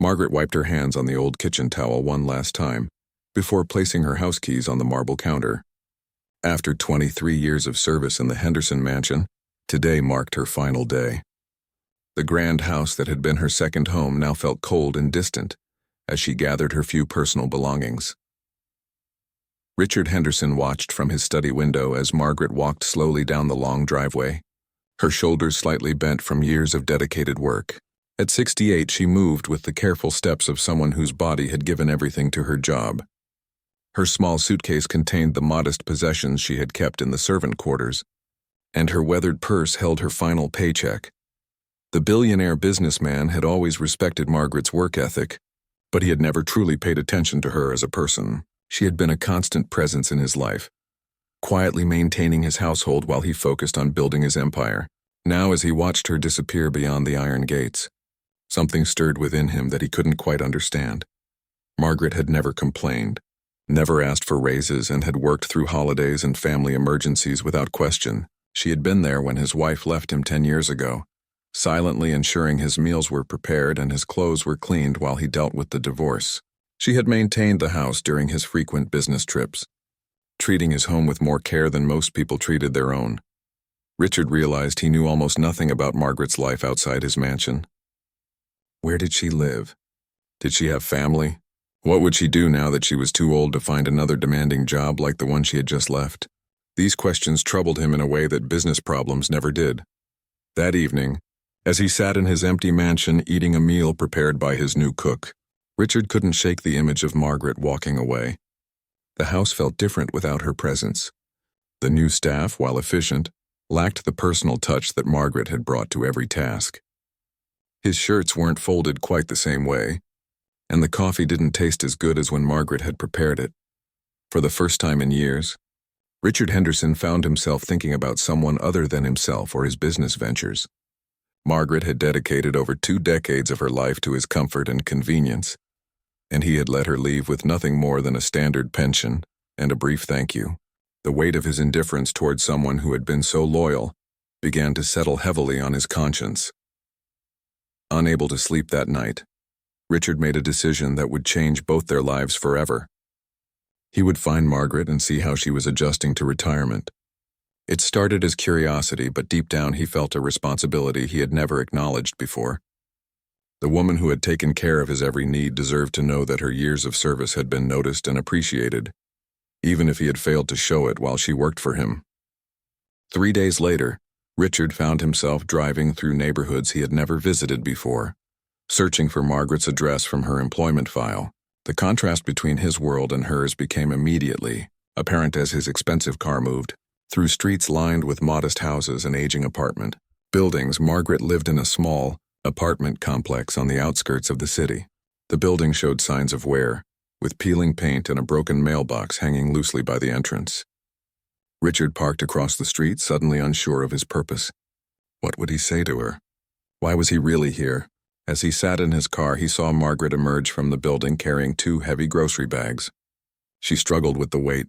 Margaret wiped her hands on the old kitchen towel one last time, before placing her house keys on the marble counter. After 23 years of service in the Henderson mansion, today marked her final day. The grand house that had been her second home now felt cold and distant as she gathered her few personal belongings. Richard Henderson watched from his study window as Margaret walked slowly down the long driveway, her shoulders slightly bent from years of dedicated work. At 68, she moved with the careful steps of someone whose body had given everything to her job. Her small suitcase contained the modest possessions she had kept in the servant quarters, and her weathered purse held her final paycheck. The billionaire businessman had always respected Margaret's work ethic, but he had never truly paid attention to her as a person. She had been a constant presence in his life, quietly maintaining his household while he focused on building his empire. Now, as he watched her disappear beyond the iron gates, something stirred within him that he couldn't quite understand. Margaret had never complained, never asked for raises, and had worked through holidays and family emergencies without question. She had been there when his wife left him 10 years ago, silently ensuring his meals were prepared and his clothes were cleaned while he dealt with the divorce. She had maintained the house during his frequent business trips, treating his home with more care than most people treated their own. Richard realized he knew almost nothing about Margaret's life outside his mansion. Where did she live? Did she have family? What would she do now that she was too old to find another demanding job like the one she had just left? These questions troubled him in a way that business problems never did. That evening, as he sat in his empty mansion eating a meal prepared by his new cook, Richard couldn't shake the image of Margaret walking away. The house felt different without her presence. The new staff, while efficient, lacked the personal touch that Margaret had brought to every task. His shirts weren't folded quite the same way, and the coffee didn't taste as good as when Margaret had prepared it. For the first time in years, Richard Henderson found himself thinking about someone other than himself or his business ventures. Margaret had dedicated over 2 decades of her life to his comfort and convenience, and he had let her leave with nothing more than a standard pension and a brief thank you. The weight of his indifference toward someone who had been so loyal began to settle heavily on his conscience. Unable to sleep that night, Richard made a decision that would change both their lives forever. He would find Margaret and see how she was adjusting to retirement. It started as curiosity, but deep down he felt a responsibility he had never acknowledged before. The woman who had taken care of his every need deserved to know that her years of service had been noticed and appreciated, even if he had failed to show it while she worked for him. 3 days later, Richard found himself driving through neighborhoods he had never visited before, searching for Margaret's address from her employment file. The contrast between his world and hers became immediately apparent as his expensive car moved through streets lined with modest houses and aging apartment buildings. Margaret lived in a small apartment complex on the outskirts of the city. The building showed signs of wear, with peeling paint and a broken mailbox hanging loosely by the entrance. Richard parked across the street, suddenly unsure of his purpose. What would he say to her? Why was he really here? As he sat in his car, he saw Margaret emerge from the building carrying 2 heavy grocery bags. She struggled with the weight,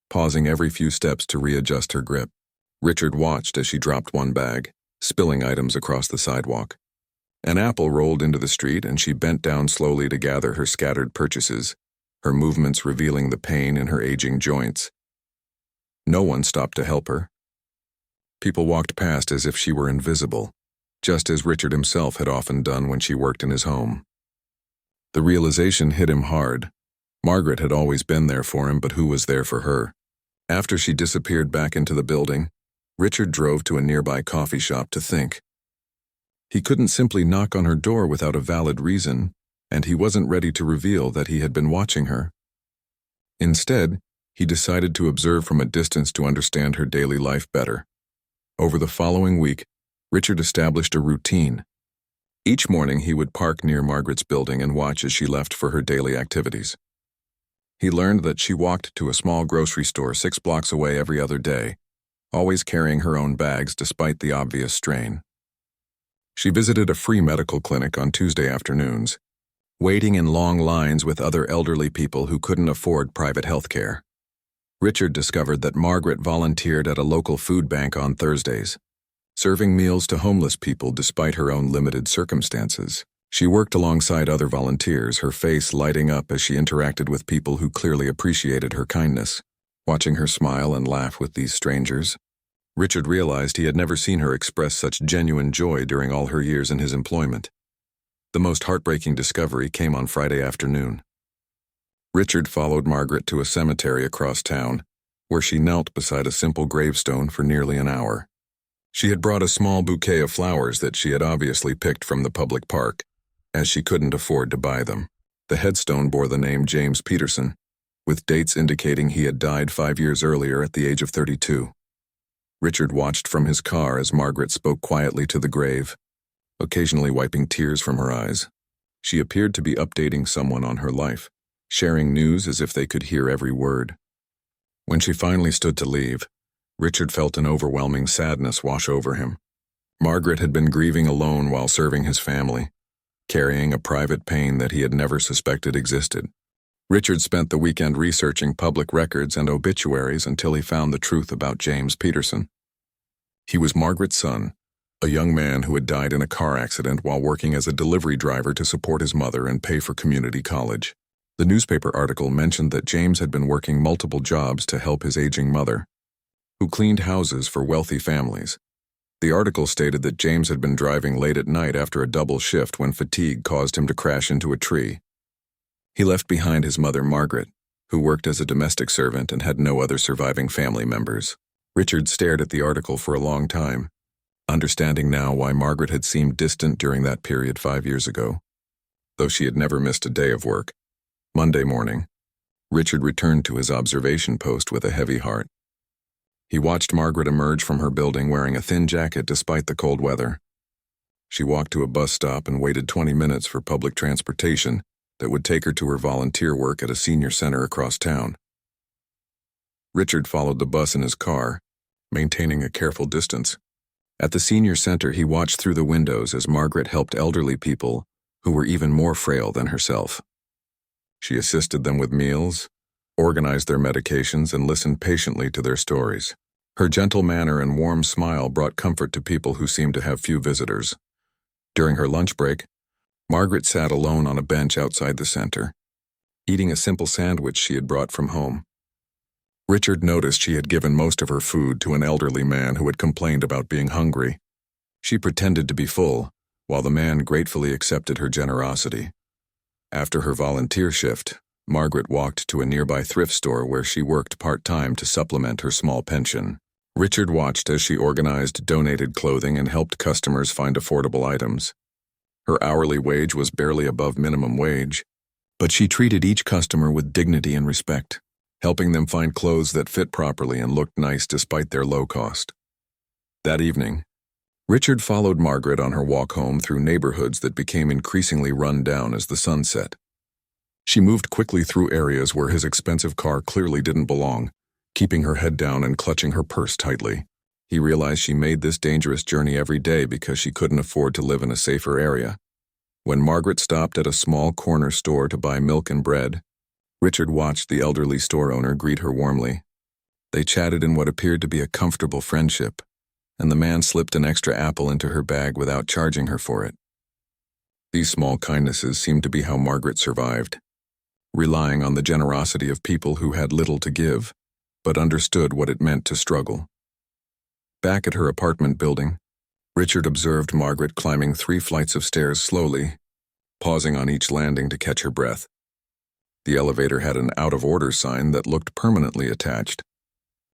pausing every few steps to readjust her grip. Richard watched as she dropped one bag, spilling items across the sidewalk. An apple rolled into the street, and she bent down slowly to gather her scattered purchases, her movements revealing the pain in her aging joints. No one stopped to help her. People walked past as if she were invisible, just as Richard himself had often done when she worked in his home. The realization hit him hard. Margaret had always been there for him, but who was there for her? After she disappeared back into the building, Richard drove to a nearby coffee shop to think. He couldn't simply knock on her door without a valid reason, and he wasn't ready to reveal that he had been watching her. Instead, he decided to observe from a distance to understand her daily life better. Over the following week, Richard established a routine. Each morning he would park near Margaret's building and watch as she left for her daily activities. He learned that she walked to a small grocery store 6 blocks away every other day, always carrying her own bags despite the obvious strain. She visited a free medical clinic on Tuesday afternoons, waiting in long lines with other elderly people who couldn't afford private health care. Richard discovered that Margaret volunteered at a local food bank on Thursdays, serving meals to homeless people despite her own limited circumstances. She worked alongside other volunteers, her face lighting up as she interacted with people who clearly appreciated her kindness. Watching her smile and laugh with these strangers, Richard realized he had never seen her express such genuine joy during all her years in his employment. The most heartbreaking discovery came on Friday afternoon. Richard followed Margaret to a cemetery across town, where she knelt beside a simple gravestone for nearly an hour. She had brought a small bouquet of flowers that she had obviously picked from the public park, as she couldn't afford to buy them. The headstone bore the name James Peterson, with dates indicating he had died 5 years earlier at the age of 32. Richard watched from his car as Margaret spoke quietly to the grave, occasionally wiping tears from her eyes. She appeared to be updating someone on her life, sharing news as if they could hear every word. When she finally stood to leave, Richard felt an overwhelming sadness wash over him. Margaret had been grieving alone while serving his family, carrying a private pain that he had never suspected existed. Richard spent the weekend researching public records and obituaries until he found the truth about James Peterson. He was Margaret's son, a young man who had died in a car accident while working as a delivery driver to support his mother and pay for community college. The newspaper article mentioned that James had been working multiple jobs to help his aging mother, who cleaned houses for wealthy families. The article stated that James had been driving late at night after a double shift when fatigue caused him to crash into a tree. He left behind his mother, Margaret, who worked as a domestic servant and had no other surviving family members. Richard stared at the article for a long time, understanding now why Margaret had seemed distant during that period 5 years ago, though she had never missed a day of work. Monday morning, Richard returned to his observation post with a heavy heart. He watched Margaret emerge from her building wearing a thin jacket despite the cold weather. She walked to a bus stop and waited 20 minutes for public transportation that would take her to her volunteer work at a senior center across town. Richard followed the bus in his car, maintaining a careful distance. At the senior center, he watched through the windows as Margaret helped elderly people who were even more frail than herself. She assisted them with meals, organized their medications, and listened patiently to their stories. Her gentle manner and warm smile brought comfort to people who seemed to have few visitors. During her lunch break, Margaret sat alone on a bench outside the center, eating a simple sandwich she had brought from home. Richard noticed she had given most of her food to an elderly man who had complained about being hungry. She pretended to be full, while the man gratefully accepted her generosity. After her volunteer shift, Margaret walked to a nearby thrift store where she worked part-time to supplement her small pension. Richard watched as she organized donated clothing and helped customers find affordable items. Her hourly wage was barely above minimum wage, but she treated each customer with dignity and respect, helping them find clothes that fit properly and looked nice despite their low cost. That evening, Richard followed Margaret on her walk home through neighborhoods that became increasingly run down as the sun set. She moved quickly through areas where his expensive car clearly didn't belong, keeping her head down and clutching her purse tightly. He realized she made this dangerous journey every day because she couldn't afford to live in a safer area. When Margaret stopped at a small corner store to buy milk and bread, Richard watched the elderly store owner greet her warmly. They chatted in what appeared to be a comfortable friendship, and the man slipped an extra apple into her bag without charging her for it. These small kindnesses seemed to be how Margaret survived, relying on the generosity of people who had little to give, but understood what it meant to struggle. Back at her apartment building, Richard observed Margaret climbing 3 flights of stairs slowly, pausing on each landing to catch her breath. The elevator had an out-of-order sign that looked permanently attached.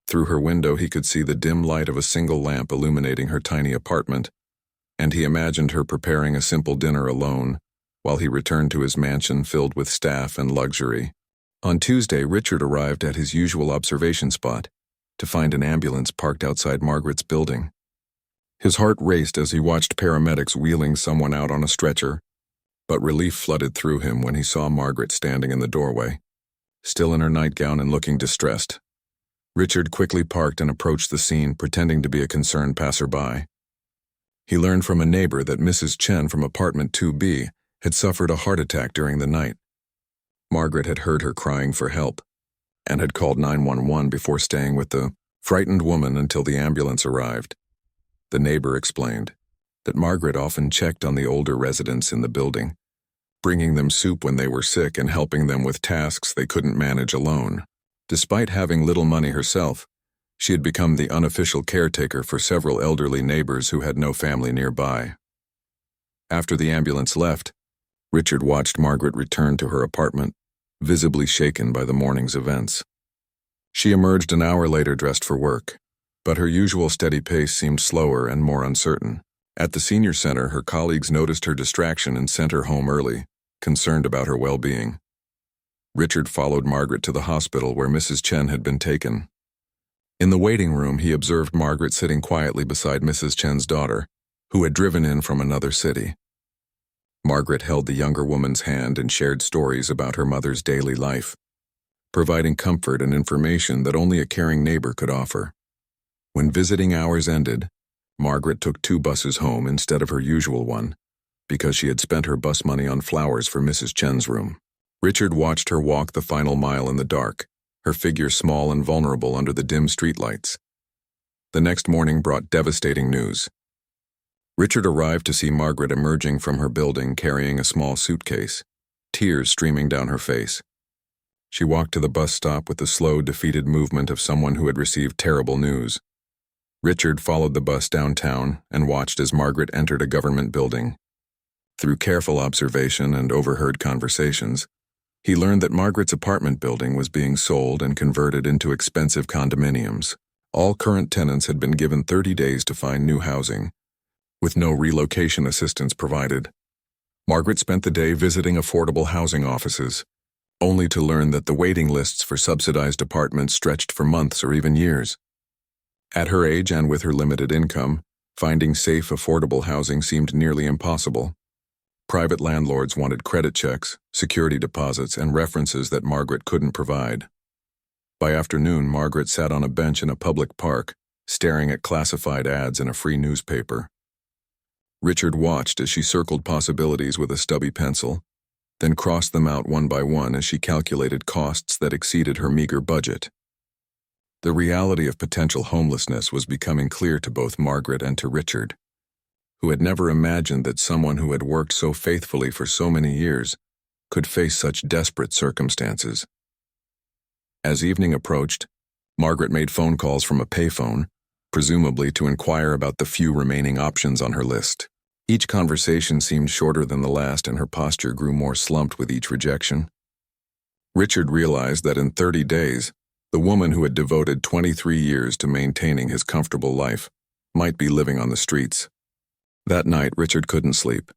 Through her window, he could see the dim light of a single lamp illuminating her tiny apartment, and he imagined her preparing a simple dinner alone while he returned to his mansion filled with staff and luxury. On Tuesday, Richard arrived at his usual observation spot to find an ambulance parked outside Margaret's building. His heart raced as he watched paramedics wheeling someone out on a stretcher, but relief flooded through him when he saw Margaret standing in the doorway, still in her nightgown and looking distressed. Richard quickly parked and approached the scene, pretending to be a concerned passerby. He learned from a neighbor that Mrs. Chen from apartment 2B had suffered a heart attack during the night. Margaret had heard her crying for help and had called 911 before staying with the frightened woman until the ambulance arrived. The neighbor explained, that Margaret often checked on the older residents in the building, bringing them soup when they were sick and helping them with tasks they couldn't manage alone. Despite having little money herself, she had become the unofficial caretaker for several elderly neighbors who had no family nearby. After the ambulance left, Richard watched Margaret return to her apartment, visibly shaken by the morning's events. She emerged an hour later dressed for work, but her usual steady pace seemed slower and more uncertain. At the senior center, her colleagues noticed her distraction and sent her home early, concerned about her well-being. Richard followed Margaret to the hospital where Mrs. Chen had been taken. In the waiting room, he observed Margaret sitting quietly beside Mrs. Chen's daughter, who had driven in from another city. Margaret held the younger woman's hand and shared stories about her mother's daily life, providing comfort and information that only a caring neighbor could offer. When visiting hours ended, Margaret took 2 buses home instead of her usual one, because she had spent her bus money on flowers for Mrs. Chen's room. Richard watched her walk the final mile in the dark, her figure small and vulnerable under the dim streetlights. The next morning brought devastating news. Richard arrived to see Margaret emerging from her building carrying a small suitcase, tears streaming down her face. She walked to the bus stop with the slow, defeated movement of someone who had received terrible news. Richard followed the bus downtown and watched as Margaret entered a government building. Through careful observation and overheard conversations, he learned that Margaret's apartment building was being sold and converted into expensive condominiums. All current tenants had been given 30 days to find new housing, with no relocation assistance provided. Margaret spent the day visiting affordable housing offices, only to learn that the waiting lists for subsidized apartments stretched for months or even years. At her age and with her limited income, finding safe, affordable housing seemed nearly impossible. Private landlords wanted credit checks, security deposits, and references that Margaret couldn't provide. By afternoon, Margaret sat on a bench in a public park, staring at classified ads in a free newspaper. Richard watched as she circled possibilities with a stubby pencil, then crossed them out one by one as she calculated costs that exceeded her meager budget. The reality of potential homelessness was becoming clear to both Margaret and to Richard, who had never imagined that someone who had worked so faithfully for so many years could face such desperate circumstances. As evening approached, Margaret made phone calls from a payphone, presumably to inquire about the few remaining options on her list. Each conversation seemed shorter than the last, and her posture grew more slumped with each rejection. Richard realized that in 30 days, the woman who had devoted 23 years to maintaining his comfortable life might be living on the streets. That night, Richard couldn't sleep.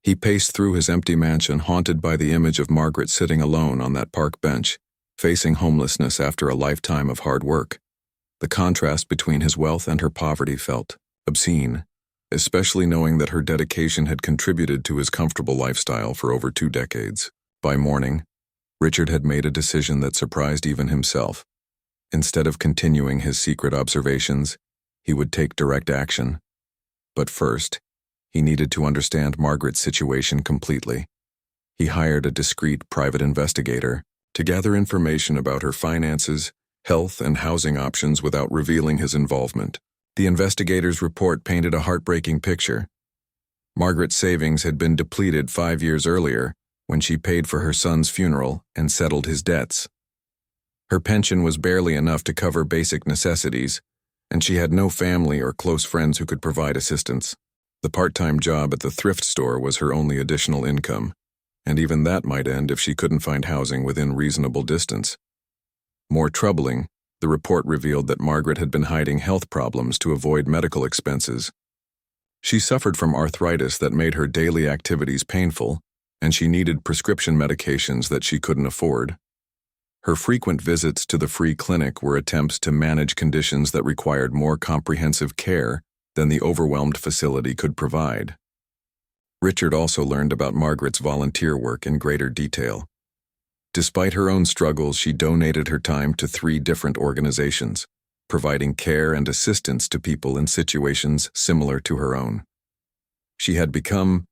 He paced through his empty mansion, haunted by the image of Margaret sitting alone on that park bench, facing homelessness after a lifetime of hard work. The contrast between his wealth and her poverty felt obscene, especially knowing that her dedication had contributed to his comfortable lifestyle for over 2 decades. By morning, Richard had made a decision that surprised even himself. Instead of continuing his secret observations, he would take direct action. But first, he needed to understand Margaret's situation completely. He hired a discreet private investigator to gather information about her finances, health, and housing options without revealing his involvement. The investigator's report painted a heartbreaking picture. Margaret's savings had been depleted 5 years earlier when she paid for her son's funeral and settled his debts. Her pension was barely enough to cover basic necessities, and she had no family or close friends who could provide assistance. The part-time job at the thrift store was her only additional income, and even that might end if she couldn't find housing within reasonable distance. More troubling, the report revealed that Margaret had been hiding health problems to avoid medical expenses. She suffered from arthritis that made her daily activities painful, and she needed prescription medications that she couldn't afford. Her frequent visits to the free clinic were attempts to manage conditions that required more comprehensive care than the overwhelmed facility could provide. Richard also learned about Margaret's volunteer work in greater detail. Despite her own struggles, she donated her time to 3 different organizations, providing care and assistance to people in situations similar to her own. She had become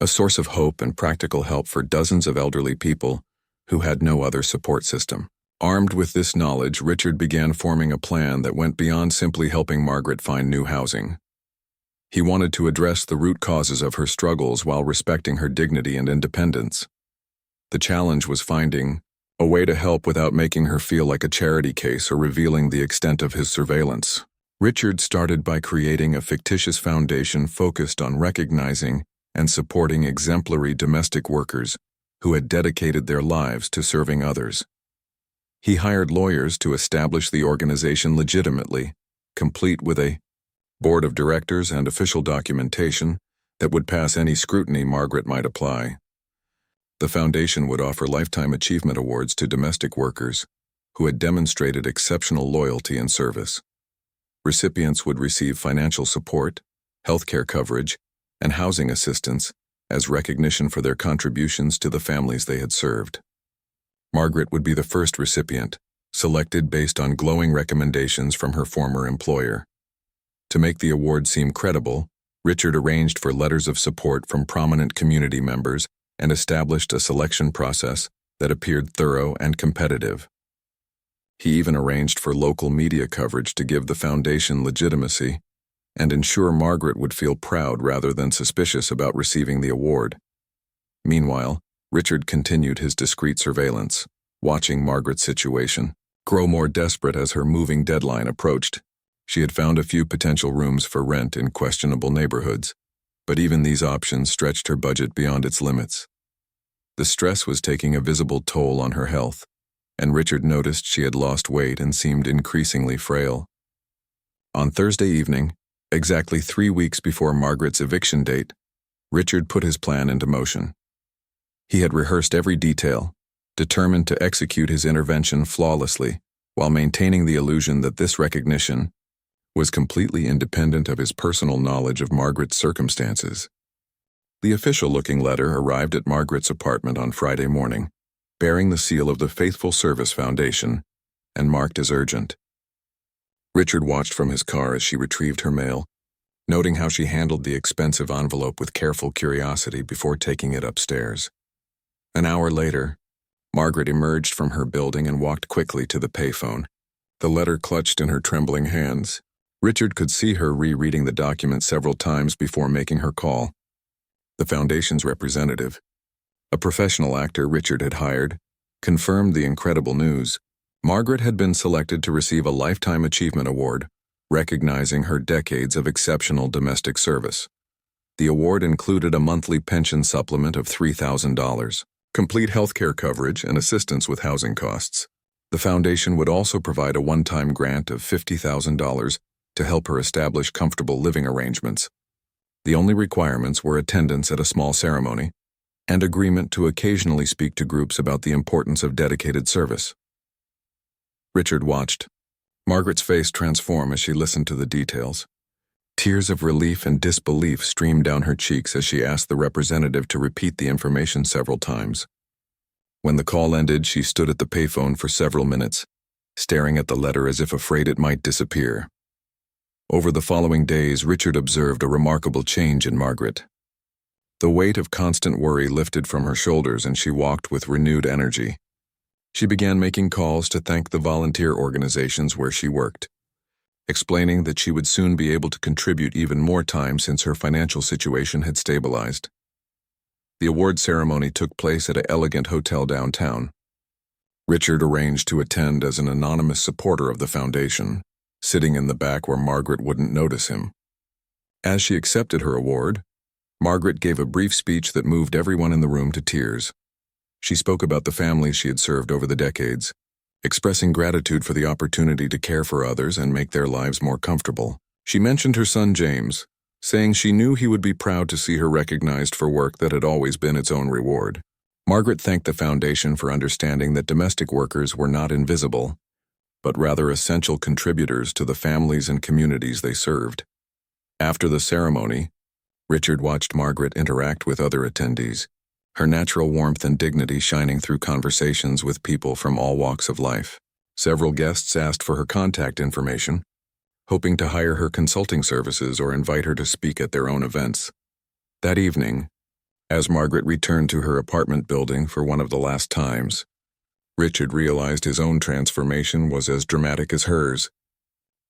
a source of hope and practical help for dozens of elderly people who had no other support system. Armed with this knowledge, Richard began forming a plan that went beyond simply helping Margaret find new housing. He wanted to address the root causes of her struggles while respecting her dignity and independence. The challenge was finding a way to help without making her feel like a charity case or revealing the extent of his surveillance. Richard started by creating a fictitious foundation focused on recognizing and supporting exemplary domestic workers who had dedicated their lives to serving others. He hired lawyers to establish the organization legitimately, complete with a board of directors and official documentation that would pass any scrutiny Margaret might apply. The foundation would offer lifetime achievement awards to domestic workers who had demonstrated exceptional loyalty and service. Recipients would receive financial support, healthcare coverage, and housing assistance as recognition for their contributions to the families they had served. Margaret would be the first recipient, selected based on glowing recommendations from her former employer. To make the award seem credible, Richard arranged for letters of support from prominent community members and established a selection process that appeared thorough and competitive. He even arranged for local media coverage to give the foundation legitimacy and ensure Margaret would feel proud rather than suspicious about receiving the award. Meanwhile, Richard continued his discreet surveillance, watching Margaret's situation grow more desperate as her moving deadline approached. She had found a few potential rooms for rent in questionable neighborhoods, but even these options stretched her budget beyond its limits. The stress was taking a visible toll on her health, and Richard noticed she had lost weight and seemed increasingly frail. On Thursday evening, exactly 3 weeks before Margaret's eviction date, Richard put his plan into motion. He had rehearsed every detail, determined to execute his intervention flawlessly while maintaining the illusion that this recognition was completely independent of his personal knowledge of Margaret's circumstances. The official-looking letter arrived at Margaret's apartment on Friday morning, bearing the seal of the Faithful Service Foundation and marked as urgent. Richard watched from his car as she retrieved her mail, noting how she handled the expensive envelope with careful curiosity before taking it upstairs. An hour later, Margaret emerged from her building and walked quickly to the payphone, the letter clutched in her trembling hands. Richard could see her rereading the document several times before making her call. The foundation's representative, a professional actor Richard had hired, confirmed the incredible news. Margaret had been selected to receive a Lifetime Achievement Award, recognizing her decades of exceptional domestic service. The award included a monthly pension supplement of $3,000, complete healthcare coverage, and assistance with housing costs. The foundation would also provide a one-time grant of $50,000 to help her establish comfortable living arrangements. The only requirements were attendance at a small ceremony and agreement to occasionally speak to groups about the importance of dedicated service. Richard watched Margaret's face transform as she listened to the details. Tears of relief and disbelief streamed down her cheeks as she asked the representative to repeat the information several times. When the call ended, she stood at the payphone for several minutes, staring at the letter as if afraid it might disappear. Over the following days, Richard observed a remarkable change in Margaret. The weight of constant worry lifted from her shoulders and she walked with renewed energy. She began making calls to thank the volunteer organizations where she worked, explaining that she would soon be able to contribute even more time since her financial situation had stabilized. The award ceremony took place at an elegant hotel downtown. Richard arranged to attend as an anonymous supporter of the foundation, sitting in the back where Margaret wouldn't notice him. As she accepted her award, Margaret gave a brief speech that moved everyone in the room to tears. She spoke about the families she had served over the decades, expressing gratitude for the opportunity to care for others and make their lives more comfortable. She mentioned her son James, saying she knew he would be proud to see her recognized for work that had always been its own reward. Margaret thanked the foundation for understanding that domestic workers were not invisible, but rather essential contributors to the families and communities they served. After the ceremony, Richard watched Margaret interact with other attendees, her natural warmth and dignity shining through conversations with people from all walks of life. Several guests asked for her contact information, hoping to hire her consulting services or invite her to speak at their own events. That evening, as Margaret returned to her apartment building for one of the last times, Richard realized his own transformation was as dramatic as hers.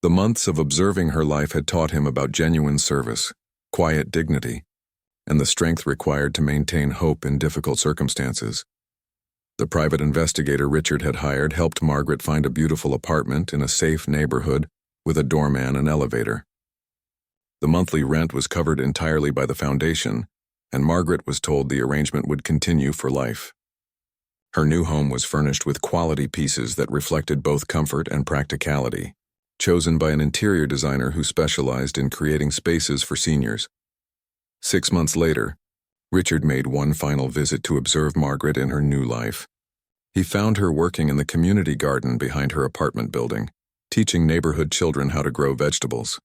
The months of observing her life had taught him about genuine service, quiet dignity, and the strength required to maintain hope in difficult circumstances. The private investigator Richard had hired helped Margaret find a beautiful apartment in a safe neighborhood with a doorman and elevator. The monthly rent was covered entirely by the foundation, and Margaret was told the arrangement would continue for life. Her new home was furnished with quality pieces that reflected both comfort and practicality, chosen by an interior designer who specialized in creating spaces for seniors. 6 months later, Richard made one final visit to observe Margaret in her new life. He found her working in the community garden behind her apartment building, teaching neighborhood children how to grow vegetables.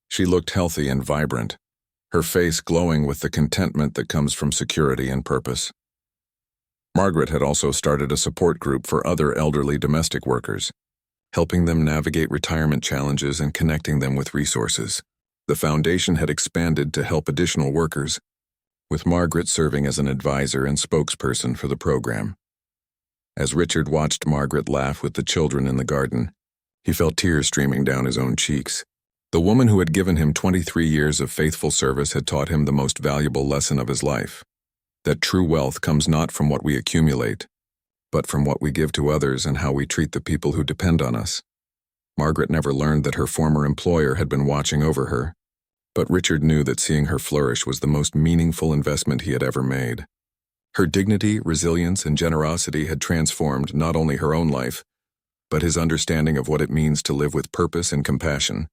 She looked healthy and vibrant, her face glowing with the contentment that comes from security and purpose. Margaret had also started a support group for other elderly domestic workers, helping them navigate retirement challenges and connecting them with resources. The foundation had expanded to help additional workers, with Margaret serving as an advisor and spokesperson for the program. As Richard watched Margaret laugh with the children in the garden, he felt tears streaming down his own cheeks. The woman who had given him 23 years of faithful service had taught him the most valuable lesson of his life, that true wealth comes not from what we accumulate, but from what we give to others and how we treat the people who depend on us. Margaret never learned that her former employer had been watching over her, but Richard knew that seeing her flourish was the most meaningful investment he had ever made. Her dignity, resilience, and generosity had transformed not only her own life, but his understanding of what it means to live with purpose and compassion.